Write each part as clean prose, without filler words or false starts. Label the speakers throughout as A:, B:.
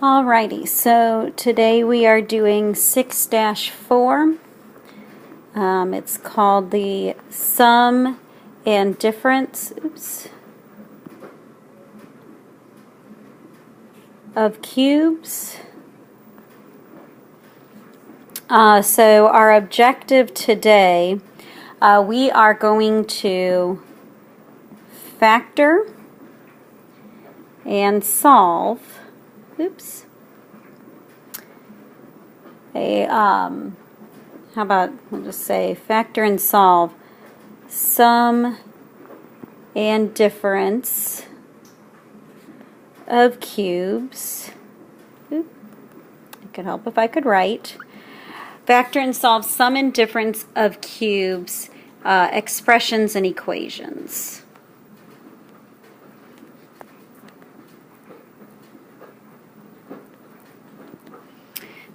A: Alrighty, so today we are doing 6-4. It's called the sum and difference of cubes. So our objective today, we are going to factor and solve how about we'll just say factor and solve sum and difference of cubes. It could help if I could write. Factor and solve sum and difference of cubes, expressions and equations.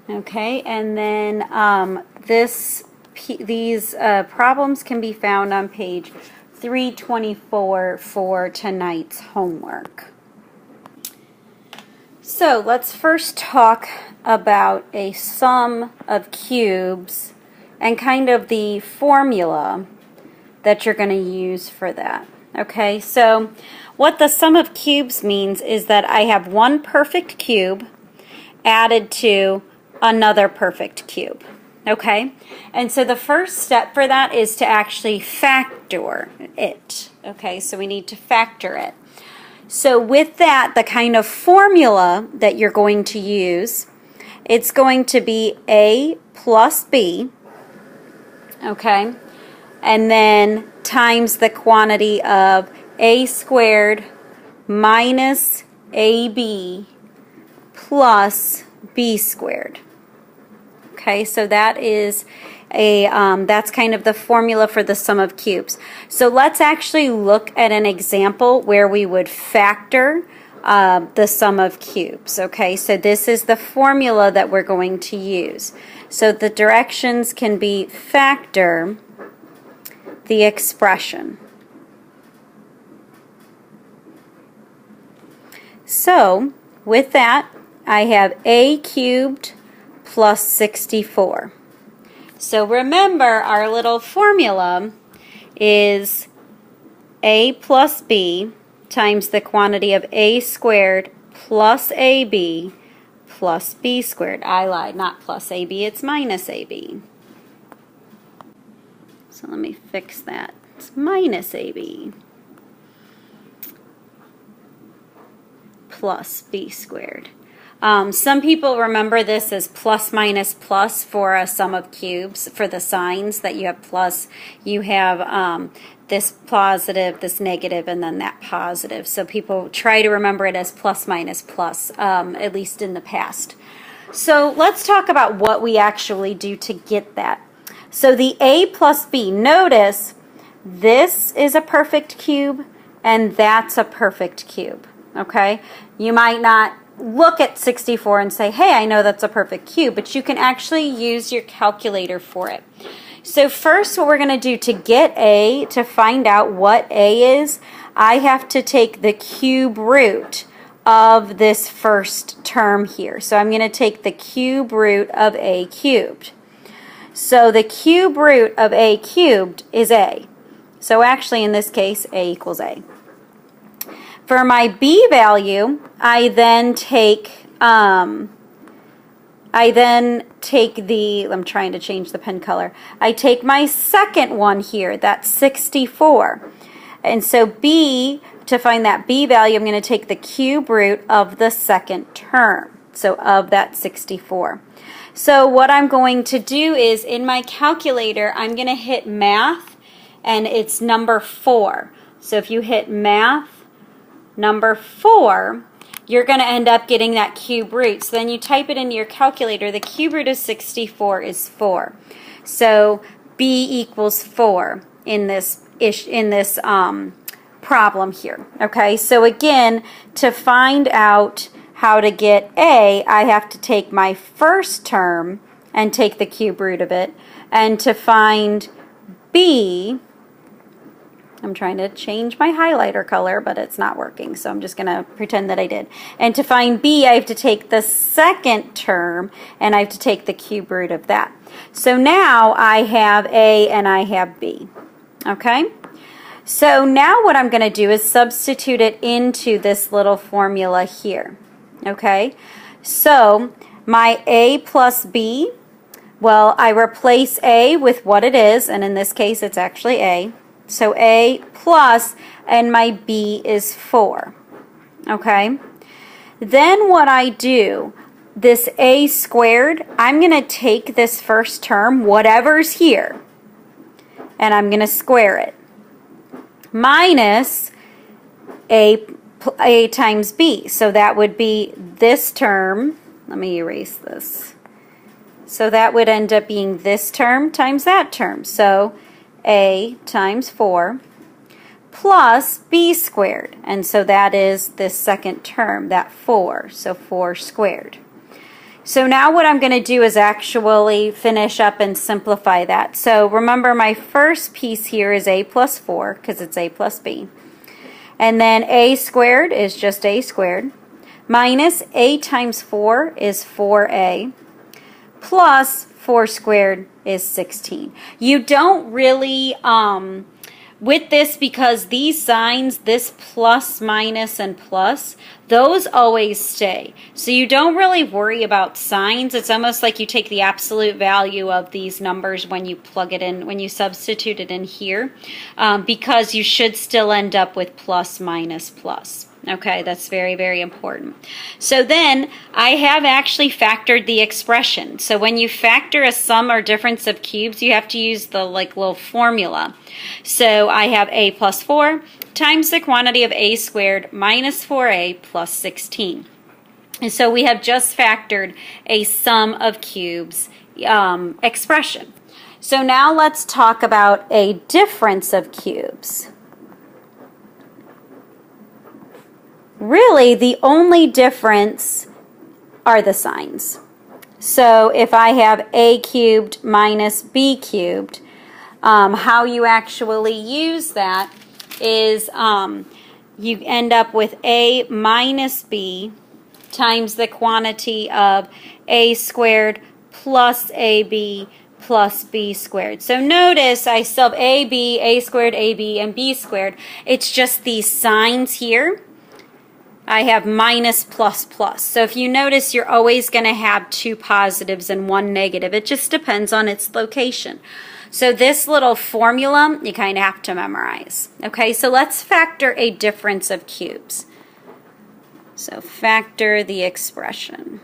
A: Okay, and then these problems can be found on page 324 for tonight's homework. So let's first talk about a sum of cubes and kind of the formula that you're going to use for that. Okay, so what the sum of cubes means is that I have one perfect cube added to another perfect cube. Okay, and so the first step for that is to actually factor it. Okay, so we need to factor it. So with that, the kind of formula that you're going to use, it's going to be a plus b, okay, and then times the quantity of a squared minus ab plus b squared. Okay, so that is that's kind of the formula for the sum of cubes. So let's actually look at an example where we would factor the sum of cubes. Okay, so this is the formula that we're going to use. So the directions can be factor the expression. So with that, I have a cubed plus 64. So remember, our little formula is a plus b times the quantity of a squared plus ab plus b squared. I lied, not plus ab, it's minus ab. So let me fix that. It's minus ab plus b squared. Some people remember this as plus minus plus for a sum of cubes. For the signs that you have plus, you have this positive, this negative, and then that positive. So people try to remember it as plus minus plus, at least in the past. So let's talk about what we actually do to get that. So the a plus b, notice this is a perfect cube and that's a perfect cube. Okay? You might not look at 64 and say, hey, I know that's a perfect cube, but you can actually use your calculator for it. So first, what we're going to do to get a, to find out what a is, I have to take the cube root of this first term here. So I'm going to take the cube root of a cubed. So the cube root of a cubed is a. So actually, in this case, a equals a. For my b value, I then take the, I'm trying to change the pen color. I take my second one here, that's 64. And so b, to find that b value, I'm going to take the cube root of the second term, so of that 64. So what I'm going to do is, in my calculator, I'm going to hit math, and it's number 4. So if you hit math, number 4, you're going to end up getting that cube root. So then you type it into your calculator. The cube root of 64 is 4. So b equals 4 in this problem here. Okay, so again, to find out how to get a, I have to take my first term and take the cube root of it. And to find b, I'm trying to change my highlighter color, but it's not working, so I'm just going to pretend that I did. And to find b, I have to take the second term, and I have to take the cube root of that. So now I have a and I have b. Okay? So now what I'm going to do is substitute it into this little formula here. Okay? So my a plus b, well, I replace a with what it is, and in this case it's actually a. So a plus, and my b is 4. Okay? Then what I do, this a squared, I'm going to take this first term, whatever's here, and I'm going to square it, minus a times b. So that would be this term. Let me erase this. So that would end up being this term times that term. So a times 4 plus b squared. And so that is this second term, that 4. So 4 squared. So now what I'm going to do is actually finish up and simplify that. So remember, my first piece here is a plus 4 because it's a plus b. And then a squared is just a squared. Minus a times 4 is 4a. Plus 4 squared is 16. You don't really, with this, because these signs, this plus, minus, and plus, those always stay. So you don't really worry about signs. It's almost like you take the absolute value of these numbers when you plug it in, when you substitute it in here, because you should still end up with plus, minus, plus. Okay, that's very, very important. So then I have actually factored the expression. So when you factor a sum or difference of cubes, you have to use the little formula. So I have a plus 4 times the quantity of a squared minus 4a plus 16. And so we have just factored a sum of cubes expression. So now let's talk about a difference of cubes. Really, the only difference are the signs. So if I have a cubed minus b cubed, how you actually use that is you end up with a minus b times the quantity of a squared plus ab plus b squared. So notice I still have ab, a squared, ab, and b squared. It's just these signs here. I have minus, plus, plus. So if you notice, you're always going to have 2 positives and 1 negative. It just depends on its location. So this little formula, you kind of have to memorize. Okay, so let's factor a difference of cubes. So factor the expression.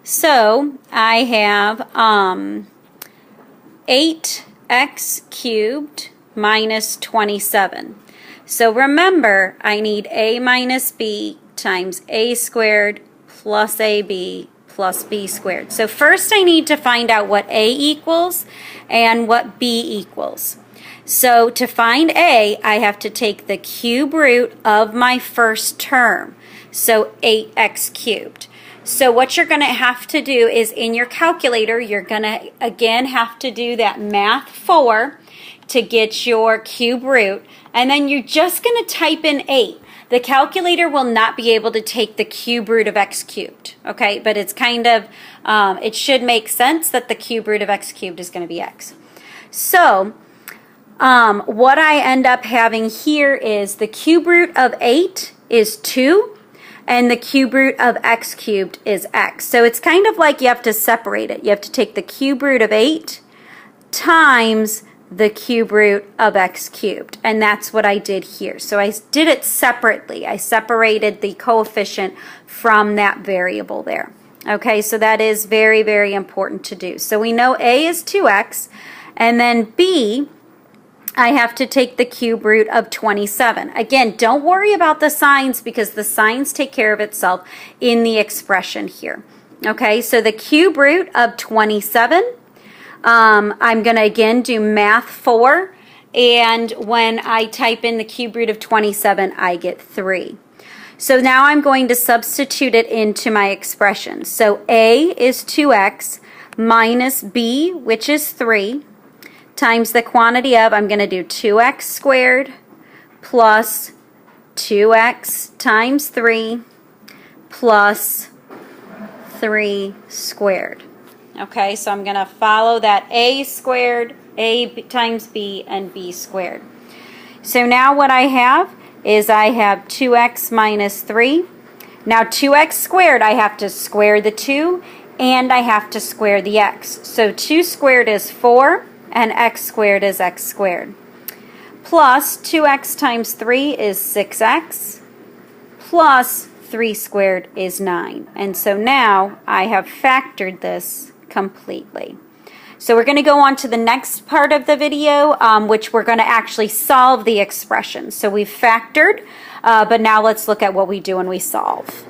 A: So I have 8x cubed minus 27. So remember, I need a minus b times a squared plus ab plus b squared. So first I need to find out what a equals and what b equals. So to find a, I have to take the cube root of my first term. So 8x cubed. So what you're going to have to do is in your calculator, you're going to again have to do that math 4 to get your cube root, and then you're just going to type in 8. The calculator will not be able to take the cube root of x cubed, okay? But it's kind of, it should make sense that the cube root of x cubed is going to be x. So what I end up having here is the cube root of 8 is 2, and the cube root of x cubed is x. So it's kind of like you have to separate it. You have to take the cube root of 8 times the cube root of x cubed, and that's what I did here. So I did it separately. I separated the coefficient from that variable there. Okay, so that is very, very important to do. So we know a is 2x, and then b, I have to take the cube root of 27. Again, don't worry about the signs because the signs take care of itself in the expression here. Okay, so the cube root of 27, I'm going to again do math 4, and when I type in the cube root of 27, I get 3. So now I'm going to substitute it into my expression. So a is 2x minus b, which is 3, times the quantity of, I'm going to do 2x squared plus 2x times 3 plus 3 squared. Okay, so I'm going to follow that a squared, a times b, and b squared. So now what I have is I have 2x minus 3. Now 2x squared, I have to square the 2, and I have to square the x. So 2 squared is 4, and x squared is x squared. Plus 2x times 3 is 6x, plus 3 squared is 9. And so now I have factored this completely. So we're going to go on to the next part of the video, which we're going to actually solve the expression. So we've factored, but now let's look at what we do when we solve.